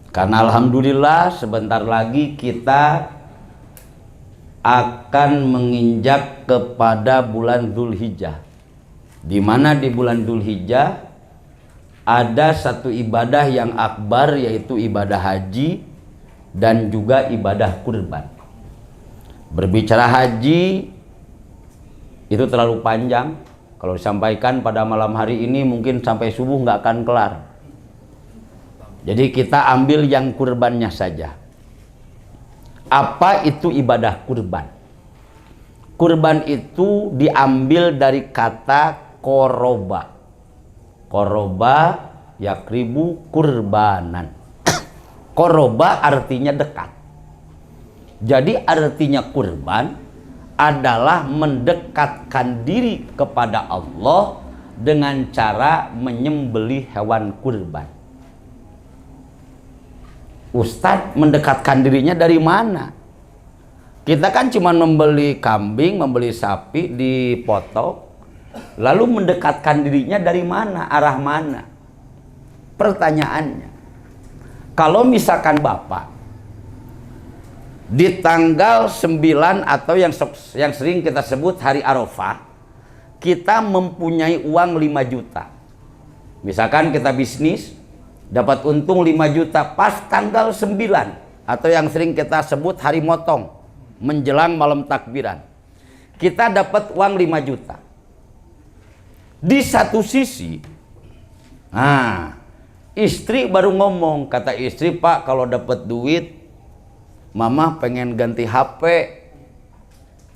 Karena alhamdulillah sebentar lagi kita akan menginjak kepada bulan Dzulhijjah, di mana di bulan Dzulhijjah ada satu ibadah yang akbar, yaitu ibadah haji dan juga ibadah kurban. Berbicara haji itu terlalu panjang. Kalau disampaikan pada malam hari ini mungkin sampai subuh nggak akan kelar. Jadi kita ambil yang kurbannya saja. Apa itu ibadah kurban? Kurban itu diambil dari kata koroba. Koroba yakribu kurbanan. Koroba artinya dekat. Jadi artinya kurban adalah mendekatkan diri kepada Allah dengan cara menyembelih hewan kurban. Ustadz, mendekatkan dirinya dari mana? Kita kan cuma membeli kambing, membeli sapi, dipotong, lalu mendekatkan dirinya dari mana? Arah mana? Pertanyaannya, kalau misalkan Bapak di tanggal 9 atau yang sering kita sebut hari Arafah, kita mempunyai uang 5 juta. Misalkan kita bisnis, dapat untung 5 juta pas tanggal 9 atau yang sering kita sebut hari motong, menjelang malam takbiran. Kita dapat uang 5 juta. Di satu sisi, istri baru ngomong, kata istri, Pak, kalau dapat duit, Mama pengen ganti HP.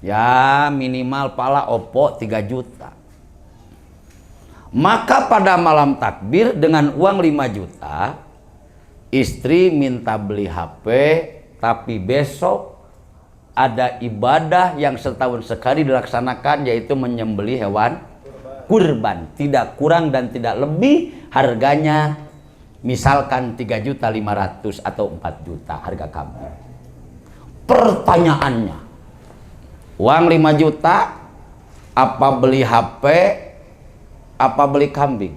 Ya minimal pala Oppo 3 juta. Maka pada malam takbir dengan uang 5 juta, istri minta beli HP, tapi besok ada ibadah yang setahun sekali dilaksanakan, yaitu menyembelih hewan kurban. Tidak kurang dan tidak lebih, harganya misalkan 3.500.000 atau 4 juta harga kambing. Pertanyaannya, uang 5 juta, apa beli HP, apa beli kambing?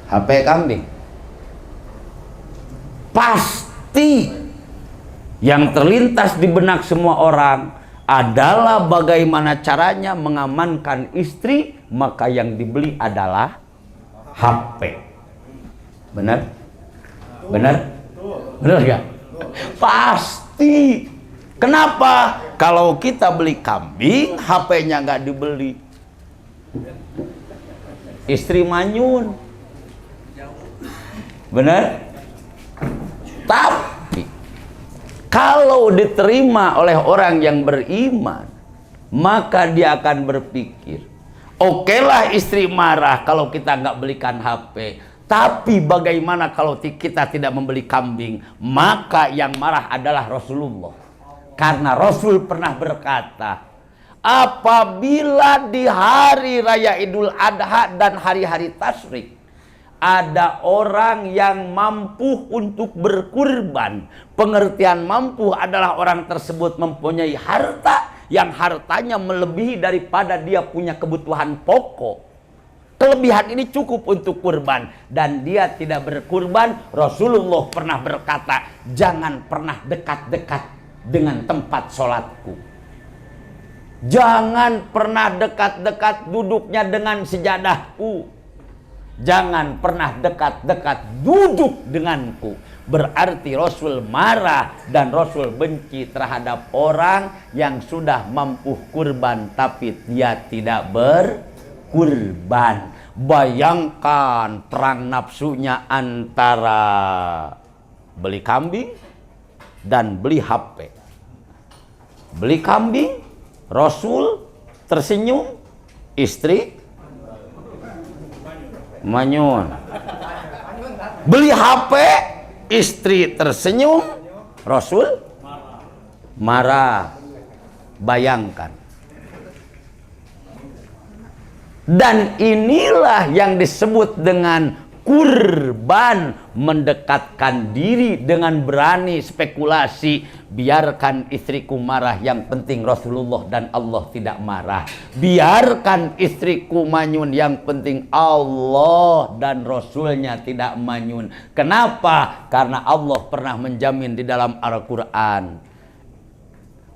HP kambing. Pasti yang terlintas di benak semua orang adalah bagaimana caranya mengamankan istri, maka yang dibeli adalah HP. Benar? Benar? Benar gak? Pasti. Kenapa? Kalau kita beli kambing, HP-nya nggak dibeli, istri manyun. Benar? Tapi kalau diterima oleh orang yang beriman, maka dia akan berpikir, okelah istri marah kalau kita nggak belikan HP, tapi bagaimana kalau kita tidak membeli kambing? Maka yang marah adalah Rasulullah. Karena Rasul pernah berkata, apabila di hari raya Idul Adha dan hari-hari tasyrik ada orang yang mampu untuk berkurban, pengertian mampu adalah orang tersebut mempunyai harta yang hartanya melebihi daripada dia punya kebutuhan pokok. Kelebihan ini cukup untuk kurban dan dia tidak berkurban. Rasulullah pernah berkata, jangan pernah dekat-dekat dengan tempat sholatku. Jangan pernah dekat-dekat duduknya dengan sejadahku. Jangan pernah dekat-dekat duduk denganku. Berarti Rasul marah dan Rasul benci terhadap orang yang sudah mampu kurban tapi dia tidak berkurban. Bayangkan perang nafsunya antara beli kambing dan beli HP. Beli kambing, Rasul tersenyum, istri manyun. Beli HP, istri tersenyum, Rasul marah. Bayangkan. Dan inilah yang disebut dengan kurban, mendekatkan diri dengan berani spekulasi. Biarkan istriku marah, yang penting Rasulullah dan Allah tidak marah. Biarkan istriku manyun, yang penting Allah dan Rasulnya tidak manyun. Kenapa? Karena Allah pernah menjamin di dalam Al-Quran,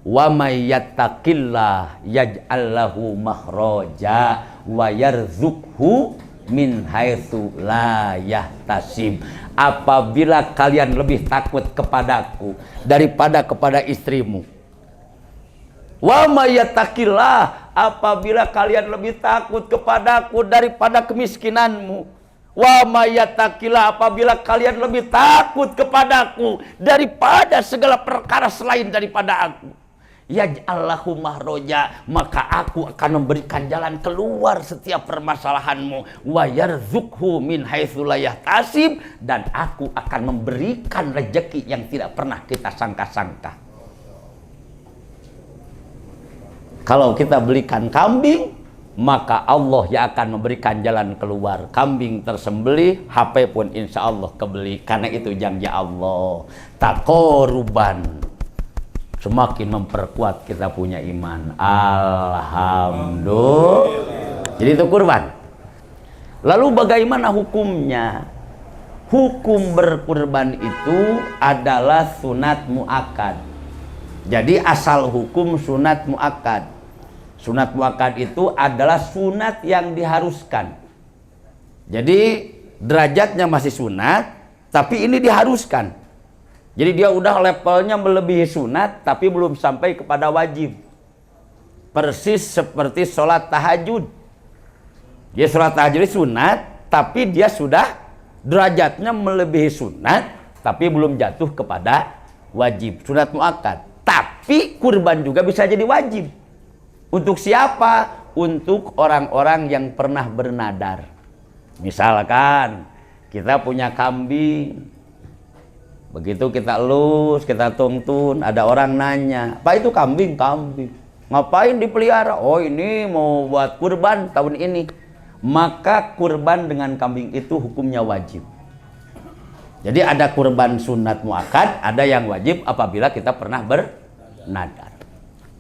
wa may yattaqillah yaj'al lahu makhraja wa yarzuqhu min haitsu la yahtasib. Apabila kalian lebih takut kepadaku daripada kepada istrimu, wa may yattaqillah, apabila kalian lebih takut kepadaku daripada kemiskinanmu, wa may yattaqillah, apabila kalian lebih takut kepadaku daripada segala perkara selain daripada aku, yaj'allahu mahroja, maka aku akan memberikan jalan keluar setiap permasalahanmu, wa yarzuqhu min haitsu la yahtasib, dan aku akan memberikan rezeki yang tidak pernah kita sangka-sangka. Kalau kita belikan kambing, maka Allah yang akan memberikan jalan keluar. Kambing tersembelih, HP pun insya Allah kebeli, karena itu janji Allah. Taqorruban, semakin memperkuat kita punya iman. Alhamdulillah. Jadi itu kurban. Lalu bagaimana hukumnya? Hukum berkurban itu adalah sunat muakkad. Jadi asal hukum sunat muakkad. Sunat muakkad itu adalah sunat yang diharuskan. Jadi derajatnya masih sunat, tapi ini diharuskan. Jadi dia udah levelnya melebihi sunat, tapi belum sampai kepada wajib. Persis seperti sholat tahajud. Dia sholat tahajud sunat, tapi dia sudah derajatnya melebihi sunat, tapi belum jatuh kepada wajib. Sunat muakkad. Tapi kurban juga bisa jadi wajib. Untuk siapa? Untuk orang-orang yang pernah bernadar. Misalkan kita punya kambing, begitu kita elus, kita tuntun, ada orang nanya, Pak itu kambing, ngapain dipelihara? Oh ini mau buat kurban tahun ini. Maka kurban dengan kambing itu hukumnya wajib. Jadi ada kurban sunat muakkad, ada yang wajib apabila kita pernah bernadar.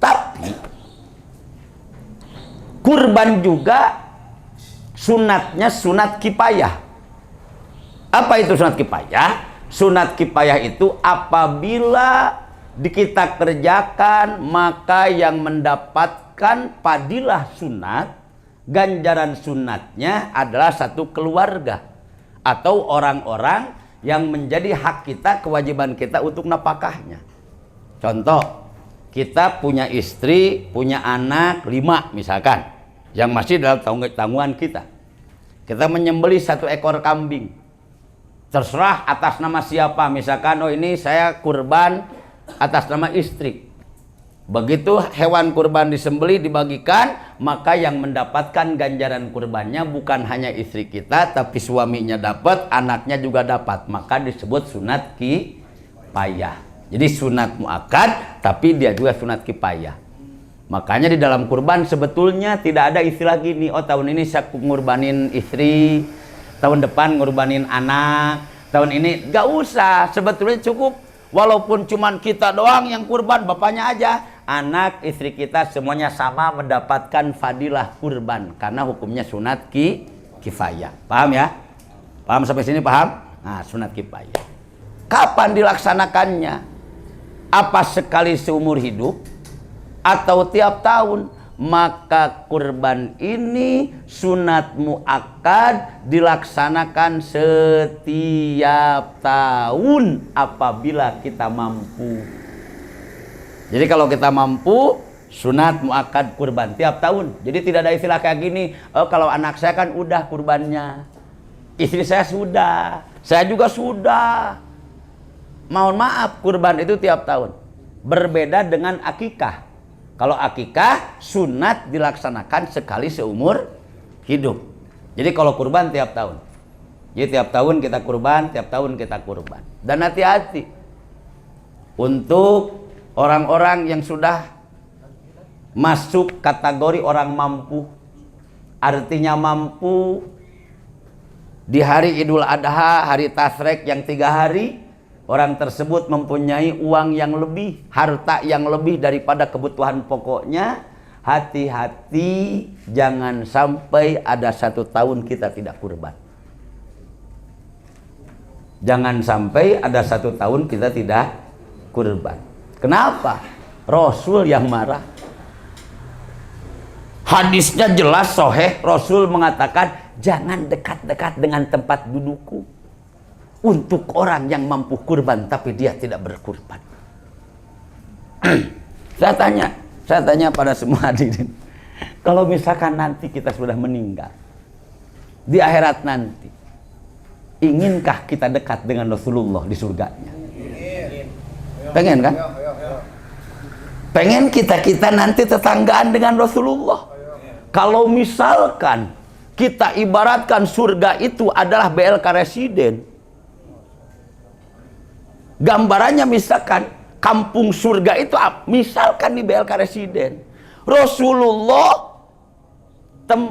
Tapi kurban juga sunatnya sunat kifayah. Apa itu sunat kifayah? Sunat kifayah itu apabila kita kerjakan, maka yang mendapatkan padilah sunat, ganjaran sunatnya adalah satu keluarga atau orang-orang yang menjadi hak kita, kewajiban kita untuk napakahnya. Contoh, kita punya istri, punya anak 5 misalkan, yang masih dalam tanggungan kita. Kita menyembelih 1 ekor kambing. Terserah atas nama siapa, misalkan oh ini saya kurban atas nama istri. Begitu hewan kurban disembelih dibagikan, maka yang mendapatkan ganjaran kurbannya bukan hanya istri kita, tapi suaminya dapat, anaknya juga dapat. Maka disebut sunat kifayah. Jadi sunat muakkad, tapi dia juga sunat kifayah. Makanya di dalam kurban sebetulnya tidak ada istilah gini, oh tahun ini saya ngurbanin istri, tahun depan ngurbanin anak, tahun ini gak usah. Sebetulnya cukup walaupun cuman kita doang yang kurban, bapaknya aja, anak istri kita semuanya sama mendapatkan fadilah kurban, karena hukumnya sunat kifayah. Paham ya? Paham sampai sini, paham? Nah, sunat kifayah. Kapan dilaksanakannya? Apa sekali seumur hidup atau tiap tahun? Maka kurban ini sunat muakkad dilaksanakan setiap tahun apabila kita mampu. Jadi kalau kita mampu, sunat muakkad kurban tiap tahun. Jadi tidak ada istilah kayak gini, oh kalau anak saya kan udah kurbannya, istri saya sudah, saya juga sudah. Mohon maaf, kurban itu tiap tahun. Berbeda dengan akikah. Kalau akikah sunat dilaksanakan sekali seumur hidup. Jadi kalau kurban tiap tahun. Jadi tiap tahun kita kurban, tiap tahun kita kurban. Dan hati-hati untuk orang-orang yang sudah masuk kategori orang mampu. Artinya mampu Di hari Idul Adha, hari Tasrek yang 3 hari, orang tersebut mempunyai uang yang lebih, harta yang lebih daripada kebutuhan pokoknya. Hati-hati, jangan sampai ada 1 tahun kita tidak kurban. Jangan sampai ada 1 tahun kita tidak kurban. Kenapa? Rasul yang marah. Hadisnya jelas sahih, Rasul mengatakan jangan dekat-dekat dengan tempat dudukku. Untuk orang yang mampu kurban tapi dia tidak berkurban. Saya tanya pada semua hadirin, kalau misalkan nanti kita sudah meninggal, di akhirat nanti, inginkah kita dekat dengan Rasulullah di surganya? Pengen kan? Pengen kita nanti tetanggaan dengan Rasulullah. Kalau misalkan kita ibaratkan surga itu adalah BLK residen, gambarannya misalkan kampung surga itu misalkan di BLK residen, Rasulullah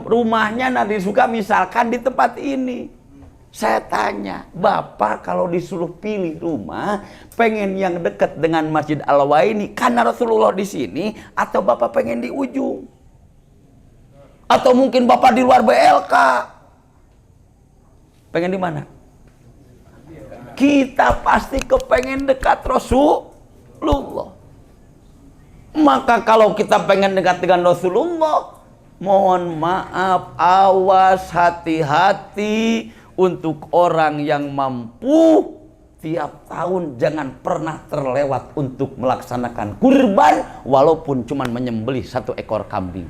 rumahnya nanti suka misalkan di tempat ini. Saya tanya, Bapak kalau disuruh pilih rumah, pengen yang dekat dengan Masjid Al-Waini karena Rasulullah di sini, atau Bapak pengen di ujung? Atau mungkin Bapak di luar BLK? Pengen di mana? Kita pasti kepengen dekat Rasulullah. Maka kalau kita pengen dekat dengan Rasulullah, mohon maaf, awas, hati-hati. Untuk orang yang mampu, tiap tahun jangan pernah terlewat untuk melaksanakan kurban, walaupun cuma menyembelih 1 ekor kambing.